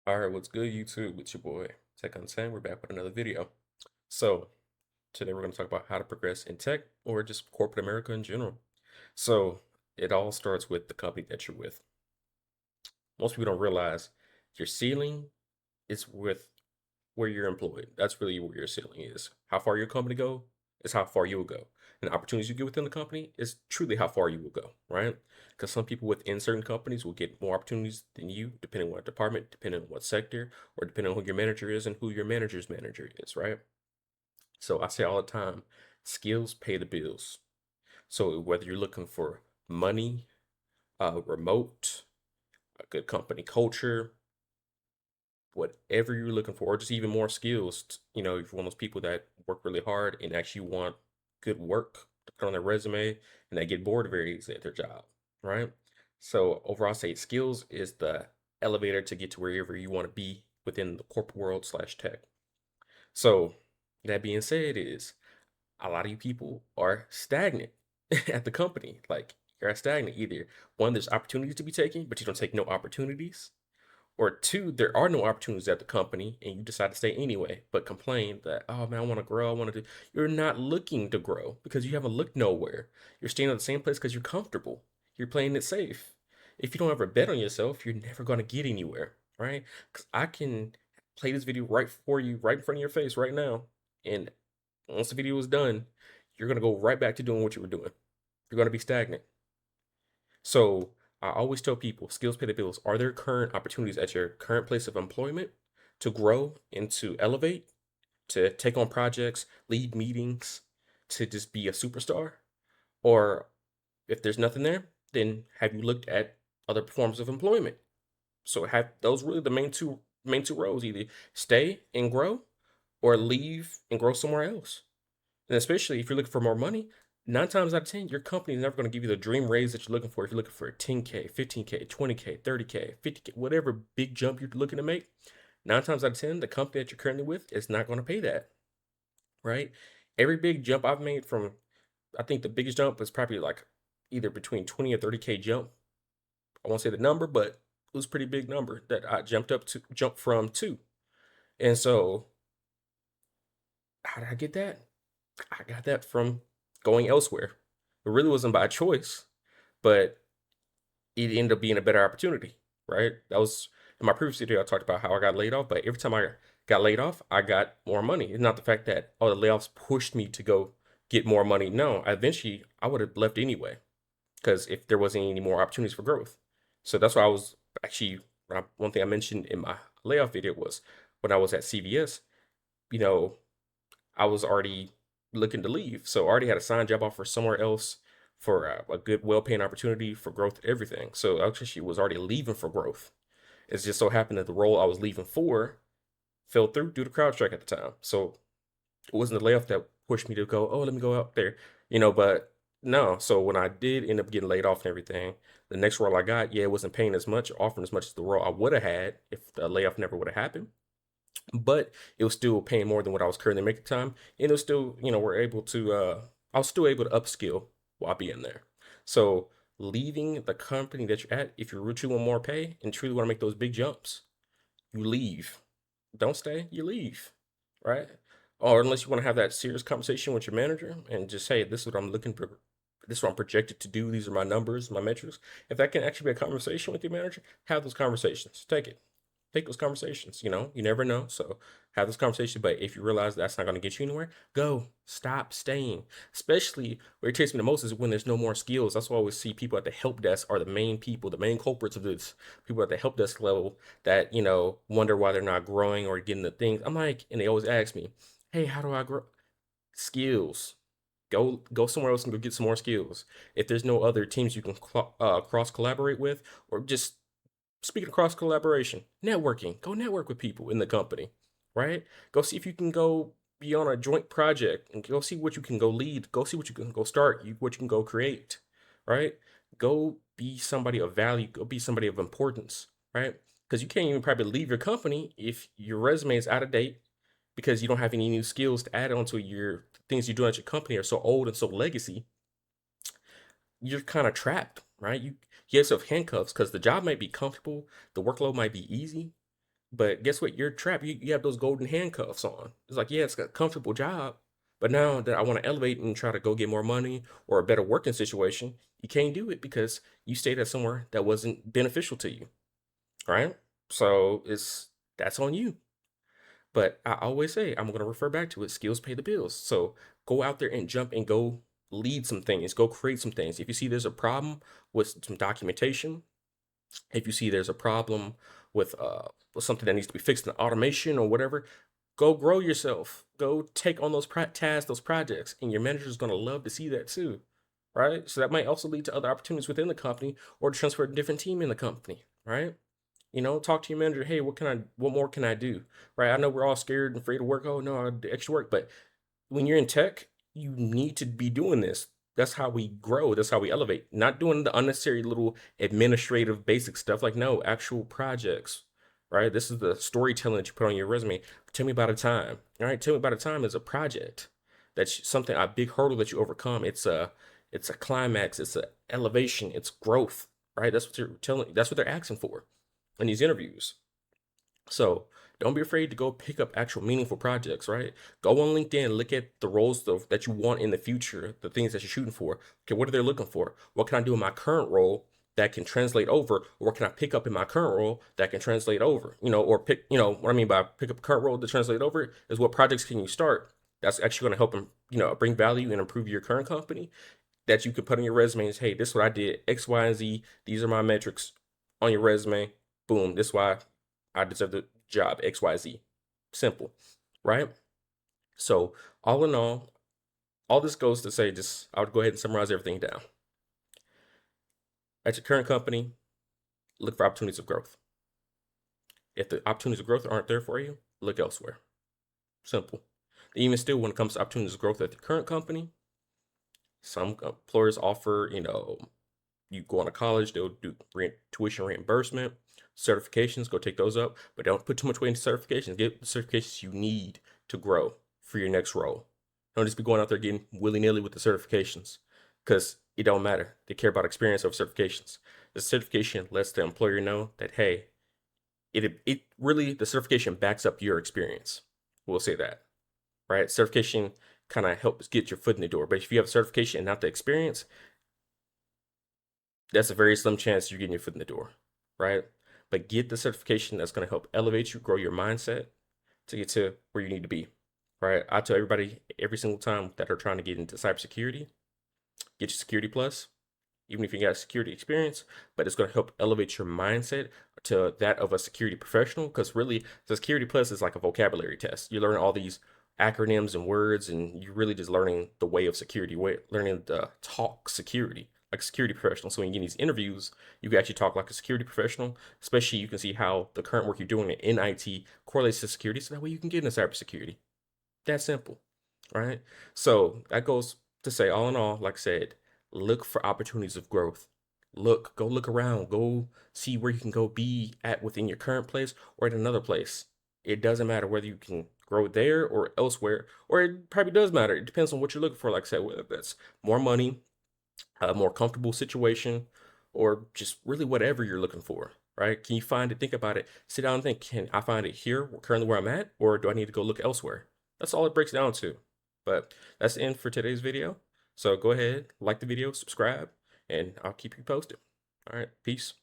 All right, what's good, YouTube? It's your boy Tech on 10. We're back with another video. So, today we're going to talk about how to progress in tech or just corporate America in general. So, it all starts with the company that you're with. Most people don't realize your ceiling is with where you're employed. That's really where your ceiling is. How far your company go is how far you will go. And the opportunities you get within the company is truly how far you will go, right? Because some people within certain companies will get more opportunities than you, depending on what department, depending on what sector, or depending on who your manager is and who your manager's manager is, right? So I say all the time, skills pay the bills. So whether you're looking for money, remote, a good company culture, whatever you're looking for, or just even more skills. If you're one of those people that work really hard and actually want good work to put on their resume and they get bored very easily at their job, right? So overall, I say skills is the elevator to get to wherever you want to be within the corporate world slash tech. So that being said, is a lot of you people are stagnant at the company. Like you're stagnant. Either one, there's opportunities to be taken, but you don't take no opportunities, or two, there are no opportunities at the company and you decide to stay anyway, but complain that, oh man, I want to grow. I want to do. You're not looking to grow because you haven't looked nowhere. You're staying at the same place because you're comfortable. You're playing it safe. If you don't ever bet on yourself, you're never going to get anywhere, right? Because I can play this video right for you, right in front of your face right now. And once the video is done, you're going to go right back to doing what you were doing. You're going to be stagnant. So I always tell people skills pay the bills. Are there current opportunities at your current place of employment to grow and to elevate, to take on projects, lead meetings, to just be a superstar? Or if there's nothing there, then have you looked at other forms of employment? So have those really the main two roles, either stay and grow or leave and grow somewhere else. And especially if you're looking for more money, 9 times out of 10, your company is never going to give you the dream raise that you're looking for. If you're looking for a 10K, 15K, 20K, 30K, 50K, whatever big jump you're looking to make, 9 times out of 10, the company that you're currently with is not going to pay that, right? Every big jump I've made from, I think the biggest jump was probably like either between 20 or 30K jump. I won't say the number, but it was a pretty big number that I jumped from to. And so, how did I get that? I got that from going elsewhere. It really wasn't by choice, but it ended up being a better opportunity, right? That was in my previous video. I talked about how I got laid off, but every time I got laid off, I got more money. It's not the fact that, oh, the layoffs pushed me to go get more money. No, eventually I would have left anyway because if there wasn't any more opportunities for growth. So that's why I was actually, one thing I mentioned in my layoff video was when I was at CVS, you know, I was already looking to leave. So I already had a signed job offer somewhere else for a good, well-paying opportunity for growth, everything. So I actually was already leaving for growth. It's just so happened that the role I was leaving for fell through due to CrowdStrike at the time. So it wasn't the layoff that pushed me to go, oh, let me go out there, but no. So when I did end up getting laid off and everything, the next role I got, yeah, it wasn't paying as much, offering as much as the role I would have had if the layoff never would have happened, but it was still paying more than what I was currently making at the time. And it was still, I was still able to upskill while being there. So leaving the company that you're at, if you really want more pay and truly want to make those big jumps, you leave. Don't stay, you leave, right? Or unless you want to have that serious conversation with your manager and just say, this is what I'm looking for. This is what I'm projected to do. These are my numbers, my metrics. If that can actually be a conversation with your manager, have those conversations. Take those conversations. You never know. So have those conversations. But if you realize that's not going to get you anywhere, go. Stop staying. Especially where it takes me the most is when there's no more skills. That's why I always see people at the help desk are the main people, the main culprits of this. People at the help desk level that, wonder why they're not growing or getting the things. I'm like, and they always ask me, hey, how do I grow? Skills. Go somewhere else and go get some more skills. If there's no other teams you can cross collaborate with, or just speaking of cross collaboration, networking, go network with people in the company, right? Go see if you can go be on a joint project and go see what you can go lead, go see what you can go start, what you can go create, right? Go be somebody of value, go be somebody of importance, right? Because you can't even probably leave your company if your resume is out of date because you don't have any new skills to add on to your things you're doing at your company are so old and so legacy. You're kind of trapped, right? You have yourself handcuffs because the job might be comfortable, the workload might be easy, But guess what? You're trapped. You have those golden handcuffs on. It's like, yeah, it's a comfortable job. But now that I want to elevate and try to go get more money or a better working situation, you can't do it because you stayed at somewhere that wasn't beneficial to you. Right? So that's on you. But I always say, I'm going to refer back to it. Skills pay the bills. So go out there and jump and go lead some things, go create some things. If you see there's a problem with some documentation, if you see there's a problem with something that needs to be fixed in automation or whatever, go grow yourself. Go take on those tasks, those projects, and your manager is going to love to see that too, right? So that might also lead to other opportunities within the company or to transfer to a different team in the company, right? Talk to your manager. Hey, what more can I do? Right? I know we're all scared and afraid to work. Oh no, I do extra work. But when you're in tech, you need to be doing this. That's how we grow. That's how we elevate. Not doing the unnecessary little administrative basic stuff. Like, no, actual projects. Right? This is the storytelling that you put on your resume. Tell me about a time. All right. Tell me about a time is a project. That's something, a big hurdle that you overcome. It's a climax. It's a elevation. It's growth. Right? That's what you're telling. That's what they're asking for in these interviews. So don't be afraid to go pick up actual meaningful projects, right? Go on LinkedIn, look at the roles that you want in the future, the things that you're shooting for. Okay, what are they looking for? What can I do in my current role that can translate over? Or what can I pick up in my current role that can translate over? What I mean by pick up a current role to translate over is what projects can you start that's actually going to help them, bring value and improve your current company that you can put on your resume and say, hey, this is what I did, X, Y, and Z. These are my metrics on your resume. Boom, this is why I deserve the job, XYZ. Simple, right? So, all in all this goes to say, just I would go ahead and summarize everything down. At your current company, look for opportunities of growth. If the opportunities of growth aren't there for you, look elsewhere. Simple. Even still, when it comes to opportunities of growth at the current company, some employers offer, you go on to college, they'll do tuition reimbursement, certifications, go take those up, but don't put too much weight into certifications. Get the certifications you need to grow for your next role. Don't just be going out there getting willy-nilly with the certifications because it don't matter. They care about experience over certifications. The certification lets the employer know that, hey, it really, the certification backs up your experience. We'll say that, right? Certification kind of helps get your foot in the door. But if you have a certification and not the experience, that's a very slim chance you're getting your foot in the door, right? But get the certification that's going to help elevate you, grow your mindset to get to where you need to be, right? I tell everybody every single time that are trying to get into cybersecurity, get your Security Plus, even if you got security experience, but it's going to help elevate your mindset to that of a security professional. Because really, the Security Plus is like a vocabulary test. You learn all these acronyms and words, and you're really just learning the way of security, learning the talk security like a security professional. So when you get these interviews, you can actually talk like a security professional. Especially, you can see how the current work you're doing in IT correlates to security, so that way you can get into cybersecurity. That simple, right? So that goes to say, all in all, like I said, look for opportunities of growth. Go look around, go see where you can go be at within your current place or at another place. It doesn't matter whether you can grow there or elsewhere, or it probably does matter. It depends on what you're looking for. Like I said, whether that's more money, a more comfortable situation, or just really whatever you're looking for, right? Can you find it? Think about it. Sit down and think, can I find it here, currently where I'm at, or do I need to go look elsewhere? That's all it breaks down to. But that's the end for today's video. So go ahead, like the video, subscribe, and I'll keep you posted. All right, peace.